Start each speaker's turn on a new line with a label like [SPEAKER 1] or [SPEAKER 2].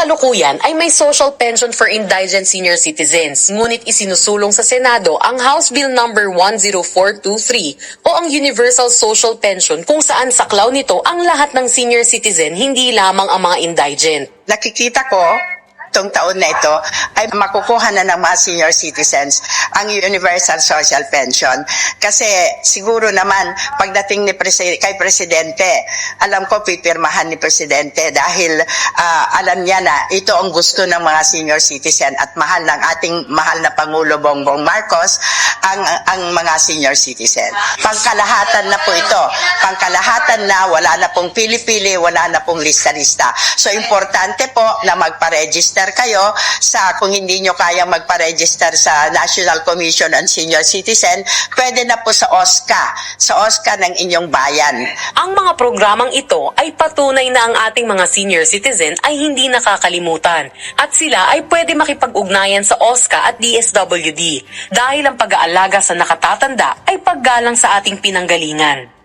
[SPEAKER 1] kasalukuyan ay may social pension for indigent senior citizens, ngunit isinusulong sa Senado ang House Bill number 10423 o ang Universal Social Pension kung saan saklaw nito ang lahat ng senior citizen, hindi lamang ang mga indigent.
[SPEAKER 2] Nakikita ko itong taon na ito ay makukuha na ng mga senior citizens ang Universal Social Pension. Kasi siguro naman pagdating ni kay Presidente, alam ko pipirmahan ni Presidente dahil alam niya na ito ang gusto ng mga senior citizen at mahal ng ating mahal na Pangulo Bongbong Marcos ang mga senior citizen. Pangkalahatan na po ito. Pangkalahatan na, wala na pong pili-pili, wala na pong lista-lista. So importante po na magpa-register kayo sa, kung hindi nyo kaya magpa-register sa National Commission on Senior Citizen, pwede na po sa OSCA ng inyong bayan.
[SPEAKER 1] Ang mga programang ito ay patunay na ang ating mga senior citizen ay hindi nakakalimutan at sila ay pwede makipag-ugnayan sa OSCA at DSWD dahil ang pag-aalaga sa nakatatanda ay paggalang sa ating pinanggalingan.